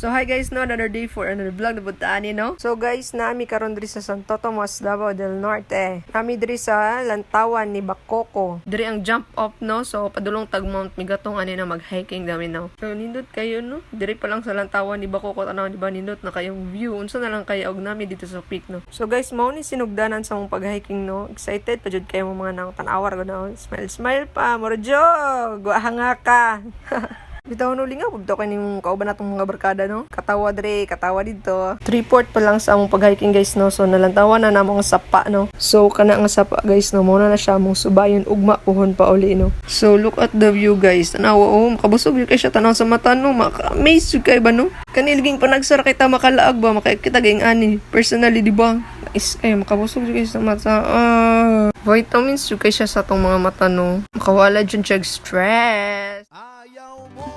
So hi guys, no, another day for another vlog na butaan no. So guys, nami karon diri sa Santo Tomas, Davao del Norte. Nami diri sa lantawan ni Bakoko. Diri ang jump off no. So padulong tag Mount Migatong ani na mag-hiking dami no. So nindot kayo no. Diri pa lang sa lantawan ni Bakoko tanaw di ba nindot na kayong view. Unsa na lang kayo og nami dito sa peak no. So guys, mao ni sinugdanan sa mong pag-hiking no. Excited pa jud kayo mga nang tan-awar gud no. Smile pa, morjo. Guahanga ka. Bitaw no lingaw pagto kaning kauban natong mga barkada no. Katawa dre, katawa dito. 3/4 pa lang sa among pag-hiking guys no. So nalantawan na namong sapa no. So kana nga sapa guys no, mo na siya mong subayon ugma puhon pa uli no. So look at the view guys. Tanawa makabusog gyud kay siya tanaw sa mata no. Maka-amaze jud kay ba no. Kaniliging panagsara kita makalaag ba makakita gayng ani. Personally di ba? Is ay makabusog jud kay sa mata. Vitamins jud kay siya sa tong mga mata no. Makawala jud siya stress. Ayaw mo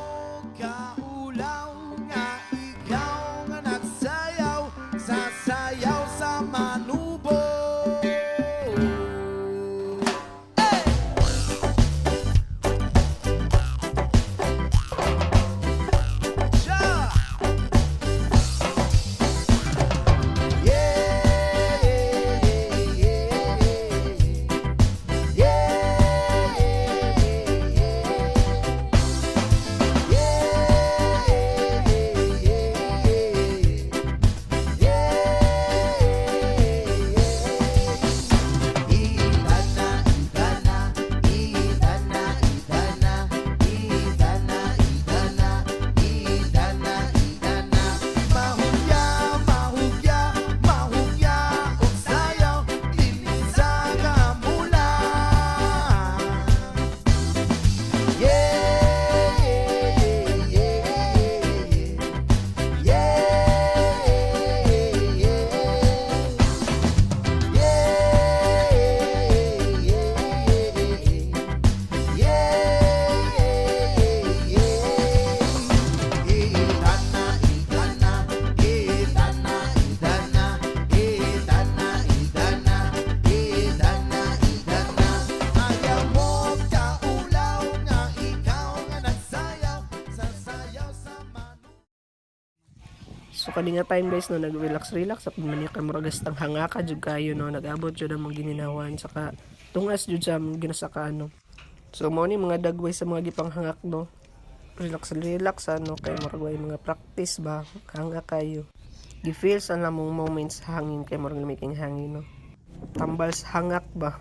kaulaw nga ikaw nga nagsayaw, sasayaw sa manubo. Hey! Siya! Yeah, yeah, yeah, So kani nga time guys no nag-relax sa pagmani kay murag gastang hanga ka jud kayo no nag-abot jud ang mga gininawan saka tungas jud sa mga ginasaka no. So mao ni mga dagway sa mga gipang hangak no. Relax ano kay murag way mga practice ba hanga kayo. Gi-feel sa namong moments sa hangin kay murag making hangin no. Tambal sa hangak ba.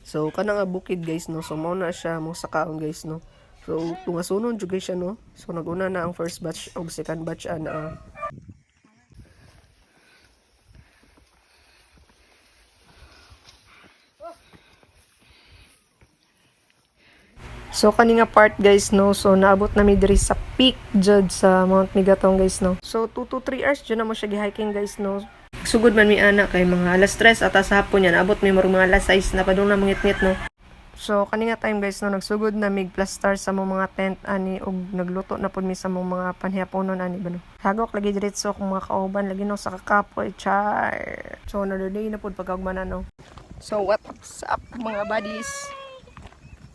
So kana nga bukid guys no. So mao na siya mong sakaon guys no. So, tungasunon jud siya no. So, naguna na ang first batch o second batch ana. So, kani nga part guys no. So, naabot na mi diri sa peak jud sa Mount Migatong guys no. So, 2 to 3 hours jud na mo siya gi-hiking guys no. Sugod man mi ana kay mga alas 3 ata sa hapon yan. Abot mi mga alas 6 na padung na mangit-ngit no. So, kani nga time guys, no, nagsugod na mig plaster sa mong mga tent ani og nagluto na pud mi sa mong mga panhiaponon ani ba no. Hagok lagi diretso kung mga kauban lagi no sa kakapoy char. So, another day na pud pagkaugmanan no. So, what's up mga buddies?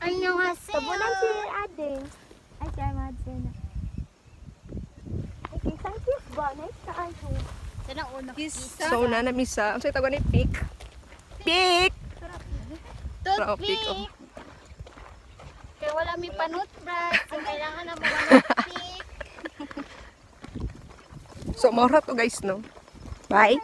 안녕하세요. Tabunan si Ade. Ay, siya madse na. Okay, thank you ba? Nice ka aso. Sana una. So, nanamisa. Ang sa tawag ni peak. Peak! Toothpick. Kaya wala may panutbrush. So, kailangan na mag-toothpick. So, maura to guys no. Bye!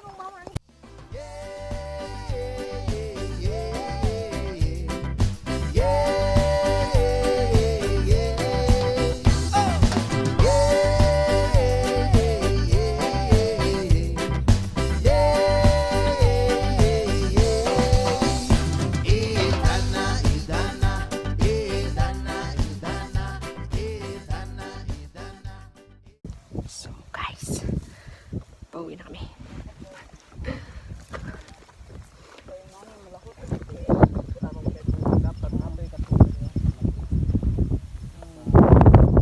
So guys, pauwi na kami.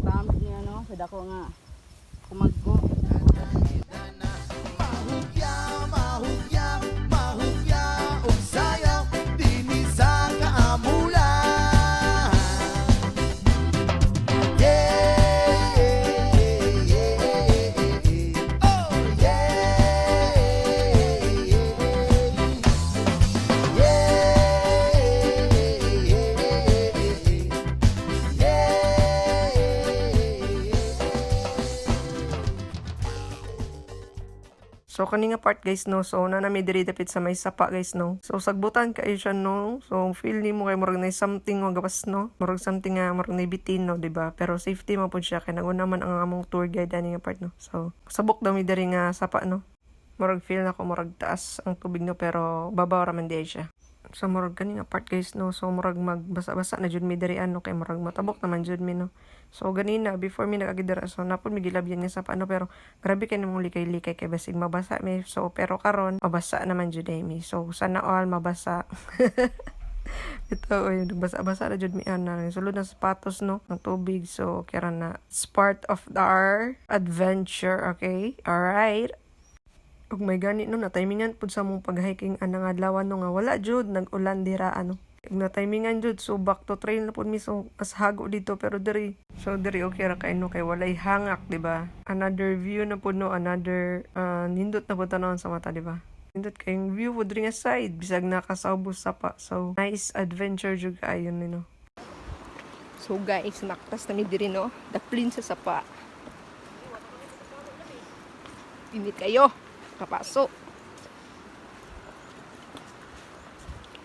Tamit niya no, sada ko nga kumagko. Mahugya, mahugya, mahugya, ug sayaw, dinhi sa kaamulan. Yeah, yeah, So kani nga part guys no, so na nami diri dapit sa may sapa guys no. So sagbutan kayo siya no. So feel nimo kay murag na something nga gawas no. Murag something nga murag na bitin no, di ba? Pero safety mo pud siya kay naguna man ang among tour guide ani nga part no. So sabok daw mi diri nga sapa no. Murag feel na ko murag taas ang tubig no pero babaw ra man di siya. So murag kani nga part guys no. So murag magbasa-basa na jud mi diri ano kay murag matabok naman jud mi no. So ganina before mi nagagidira so napon mi gilabyan nga sa paano pero grabe kay namong likay-likay kay basig mabasa mi. So pero karon mabasa naman jud mi. So sana all mabasa. Ito oy nagbasa-basa na jud mi ana. Sulod na sapatos no ng tubig. So kaya na it's part of our adventure, okay? All right. Ug may gani no na timingan pud sa mong pag-hiking anang adlaw no nga wala jud nag-ulan dira ano. Ug na timingan jud so back to trail na pud mi so as hago dito pero diri okay ra kay no kay walay hangak di ba? Another view na pud no another nindot na pud tanawon sa mata di ba? Nindot kayong view pud diri nga side bisag nakasaubos sapa. So nice adventure jud kayo ni no. So guys, naktas na mi diri no. Daplin sa sapa. Init kayo. Kapasok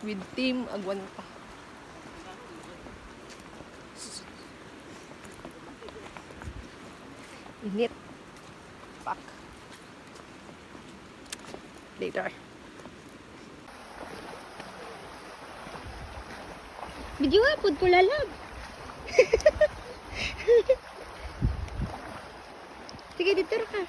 with team Agwanta. Init. Pak. Later. Video pud ko lalab. Sige, dito ra ka.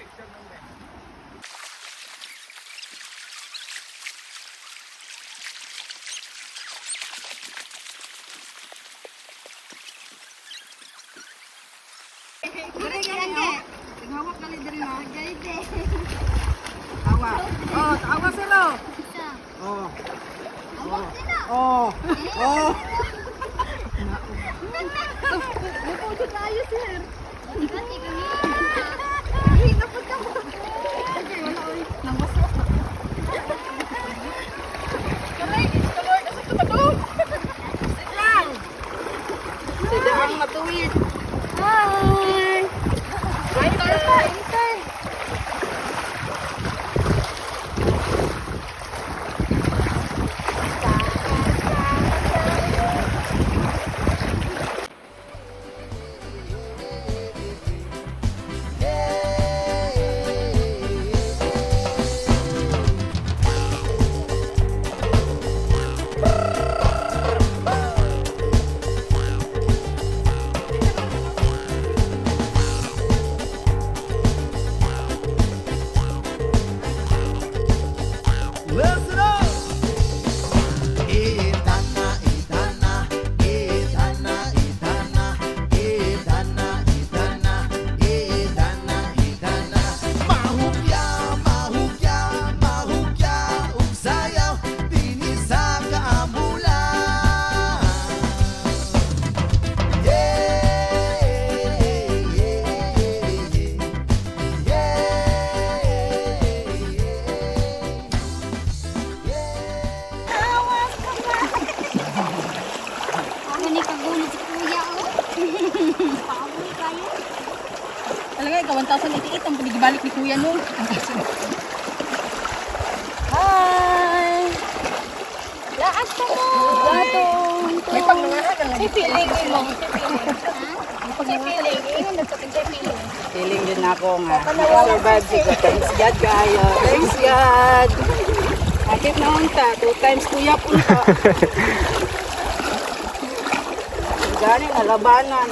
Hawak kali diri na. Tawa. Oh, tawa sila. Oh. Oh. Oh. Mupo tayo, sir. Ikati kami. Ay, napod ka mo. Okay, wala oy. Namuso. Kalay, kalor ka sa tumato. Sit lang. Sidang matuwid. Hi. Enter pa, enter. Listen up! Idana, idana, idana, idana, idana, idana, idana, idana. Mahugya, mahugya, mahugya, ug sayaw dinhi sa kaamulan. Yeah, yeah, yeah, Gani kagulid si kuya, oh. Paaway kayo. Talaga, ikaw 1,088 ang pinigibalik ni Kuya no. Hi! Laas ka mo. May pangnangahan lang. Pipiling mo. Pipiling. Ingon sa pipiling. Feeling din ako nga. Survive si ko. Thanks God kayo. Thanks God. Akit na unta. 2 times kuya punta. Gani na labanan.